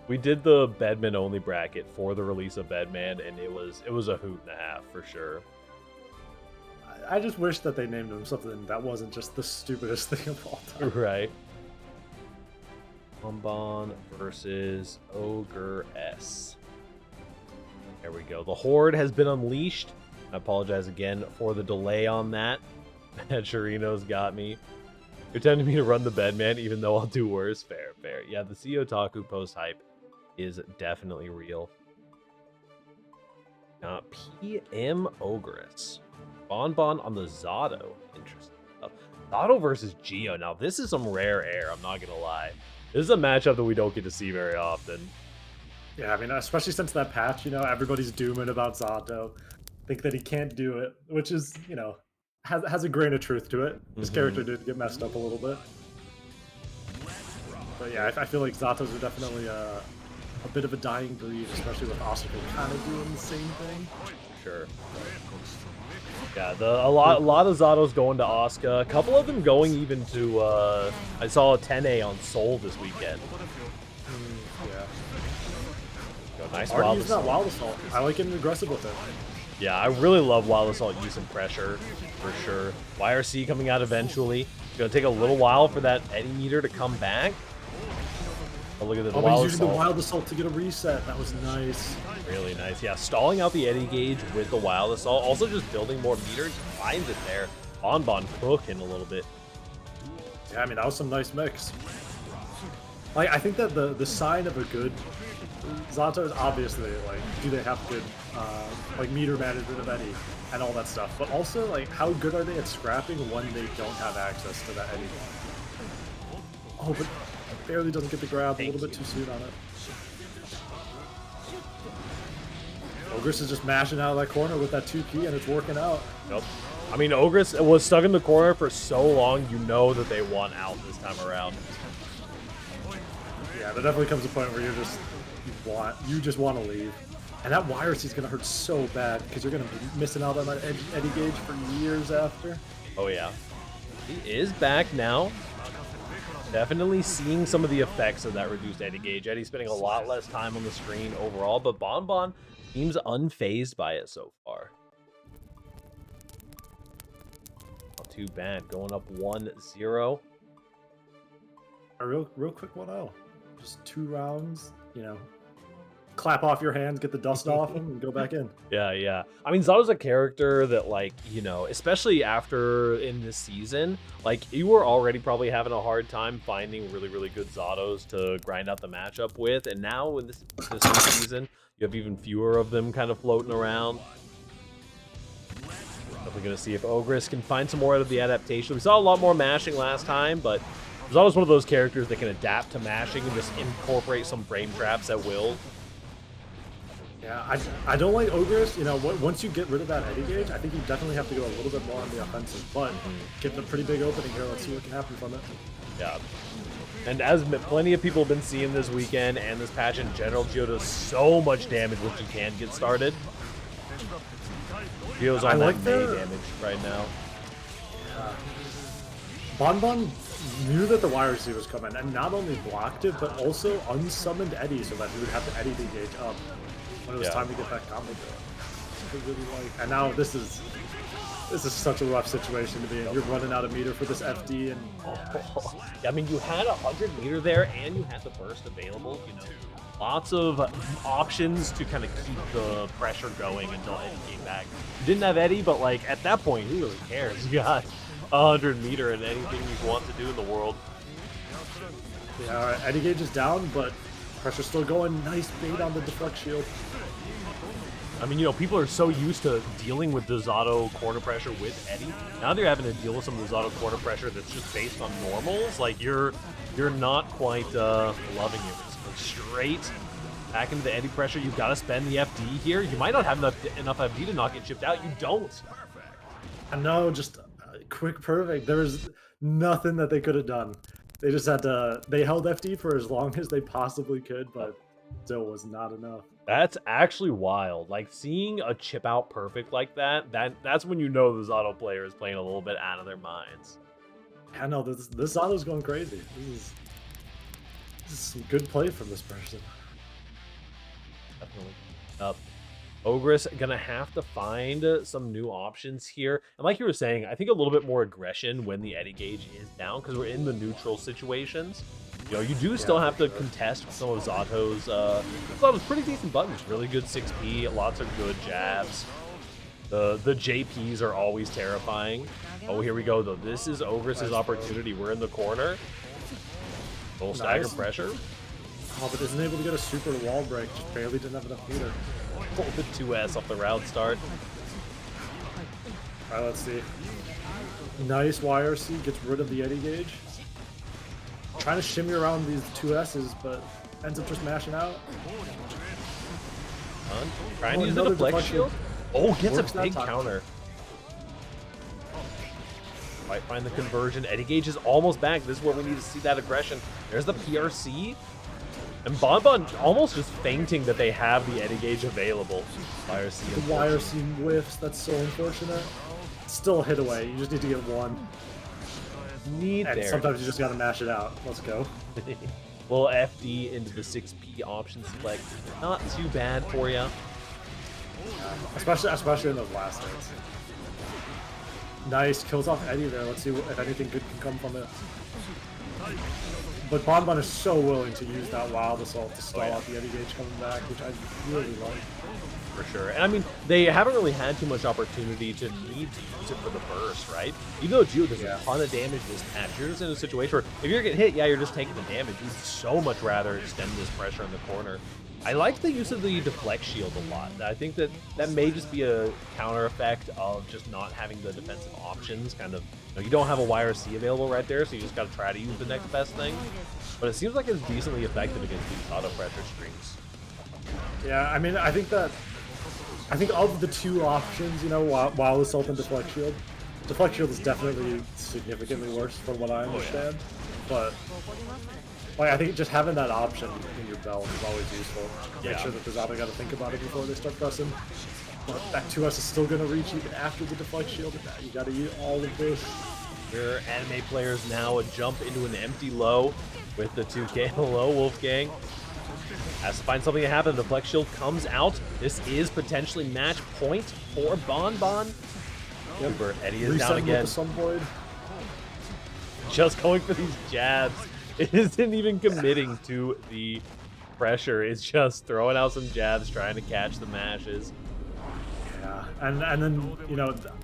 We did the Bedman only bracket for the release of Bedman, and it was a hoot and a half for sure. I just wish that they named him something that wasn't just the stupidest thing of all time. Right. BonBon versus Ogeress. There we go. The Horde has been unleashed. I apologize again for the delay on that. Chirino's got me. You're tempting me to run the Bedman, even though I'll do worse. Fair, fair. Yeah, the CEO Otaku post hype is definitely real. PM Ogeress. BonBon on the Zato. Interesting stuff. Zato versus Geo. Now, this is some rare air, I'm not going to lie. This is a matchup that we don't get to see very often. Yeah, I mean, especially since that patch, everybody's dooming about Zato. Think that he can't do it, which is, has a grain of truth to it. His character did get messed up a little bit. But yeah, I feel like Zatos are definitely a bit of a dying breed, especially with Asuka kind of doing the same thing. Sure. Yeah, a lot of Zatos going to Asuka. A couple of them going even to I saw a 10A on Soul this weekend. Yeah. Go, nice Wild Assault. That Wild Assault. I like getting aggressive with it. Yeah, I really love Wild Assault using pressure for sure. YRC coming out eventually. It's gonna take a little while for that Eddie meter to come back. Oh, look at the Wild Assault. The Wild Assault to get a reset. That was nice. Really nice. Yeah, stalling out the Eddie gauge with the Wild Assault. Also just building more meters. Finds it there. BonBon cooking a little bit. Yeah, I mean, that was some nice mix. Like, I think that the sign of a good Zato is obviously, like, do they have good, like, meter management of Eddie and all that stuff. But also, like, how good are they at scrapping when they don't have access to that Eddie? Oh, but barely doesn't get the grab. A little bit too soon on it. Ogeress is just mashing out of that corner with that 2P, and it's working out. Yep. I mean, Ogeress was stuck in the corner for so long, you know that they want out this time around. Yeah, there definitely comes a point where you just want to leave. And that YRC is going to hurt so bad, because you're going to be missing out on that Eddie gauge for years after. Oh, yeah. He is back now. Definitely seeing some of the effects of that reduced Eddie gauge. Eddie's spending a lot less time on the screen overall, but BonBon seems unfazed by it so far. Not too bad. Going up 1-0. A real quick 1-0. Just 2 rounds, clap off your hands, get the dust off them, and go back in. Yeah, yeah. I mean, Zato's a character that, like, especially after in this season, like, you were already probably having a hard time finding really, really good Zatos to grind out the matchup with, and now in this new season, you have even fewer of them kind of floating around. Definitely going to see if Ogeress can find some more out of the adaptation. We saw a lot more mashing last time, but Zato's one of those characters that can adapt to mashing and just incorporate some frame traps at will. Yeah, I don't like Ogeress. Once you get rid of that Eddie gauge, I think you definitely have to go a little bit more on the offensive. But getting a pretty big opening here, let's see what can happen from it. Yeah. And as plenty of people have been seeing this weekend and this patch in general, Geo does so much damage once you can get started. Geo's on that May damage right now. Yeah. BonBon knew that the YRC was coming and not only blocked it, but also unsummoned Eddie so that he would have the Eddie gauge up when it was time to get that combo going. And now this is such a rough situation to be in. You're running out of meter for this FD, and I mean, you had 100 meter there, and you had the burst available. Lots of options to kind of keep the pressure going until Eddie came back. You didn't have Eddie, but like at that point, who really cares? You got 100 meter and anything you want to do in the world. Yeah, all right. Eddie gauge is down, but pressure's still going. Nice bait on the deflect shield. I mean, people are so used to dealing with the Zato corner pressure with Eddie. Now they're having to deal with some of the Zato corner pressure that's just based on normals. Like, you're not quite loving it. Just go straight back into the Eddie pressure. You've got to spend the FD here. You might not have enough FD to not get chipped out. You don't. I know, just quick perfect. There was nothing that they could have done. They just had to. They held FD for as long as they possibly could, but still was not enough. That's actually wild. Like, seeing a chip out perfect like that's when you know the Zato player is playing a little bit out of their minds. I know, this Zato's going crazy. This is some good play from this person. Up. Ogeress gonna have to find some new options here. And like you were saying, I think a little bit more aggression when the Eddie gauge is down because we're in the neutral situations. You know, you do still have to contest some of Zato's pretty decent buttons. Really good 6P, lots of good jabs. The JPs are always terrifying. Oh, here we go, though. This is Ogeress' opportunity. We're in the corner. Full stagger pressure. Oh, but isn't able to get a super wall break. Just barely didn't have enough meter. Pull the 2S off the route start. All right, let's see. Nice YRC gets rid of the Eddie gauge. Trying to shimmy around these 2S's, but ends up just mashing out. Trying to use the deflect shield. Oh, gets a big counter. Might find the conversion. Eddie gauge is almost back. This is where we need to see that aggression. There's the PRC. And BonBon almost just fainting that they have the Eddie gauge available. YRC. The YRC whiffs. That's so unfortunate. Still a hit away. You just need to get one. And sometimes you just gotta mash it out. Let's go. Well, FD into the 6P option select. Not too bad for you. Especially in those last hits. Nice, kills off Eddie there. Let's see if anything good can come from it. But BonBon is so willing to use that Wild Assault to stall out the Eddie gauge coming back, which I really like. For sure. And I mean, they haven't really had too much opportunity to need to use it for the burst, right? Even though Geo does a ton of damage this match, you're just in a situation where if you're getting hit, yeah, you're just taking the damage. You'd so much rather extend this pressure in the corner. I like the use of the deflect shield a lot. I think that may just be a counter effect of just not having the defensive options. Kind of, you don't have a YRC available right there, so you just got to try to use the next best thing. But it seems like it's decently effective against these auto pressure strings. Yeah, I mean, I think of the two options, Wild Assault and Deflect Shield is definitely significantly worse from what I understand. But I think just having that option in your belt is always useful. Make sure that the Zato got to think about it before they start pressing. But that 2S is still going to reach even after the Deflect Shield. You got to eat all of this. Your anime players now jump into an empty low with the 2K low. Wolfgang has to find something to happen. The Deflect Shield comes out. This is potentially match point for BonBon. Eddie is down again. Just going for these jabs. It isn't even committing to the pressure. It's just throwing out some jabs, trying to catch the mashes. Yeah, and then,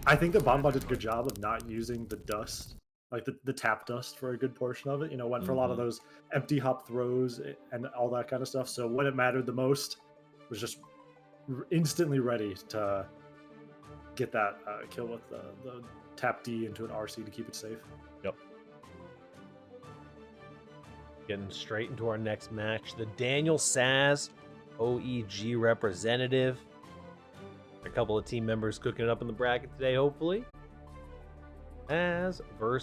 I think that BonBon did a good job of not using the dust, like the tap dust for a good portion of it. Went for a lot of those empty hop throws and all that kind of stuff. So when it mattered the most, was just instantly ready to get that kill with the tap D into an RC to keep it safe. Yep. Getting straight into our next match, the Daniel Saz OEG representative. A couple of team members cooking it up in the bracket today, hopefully. As versus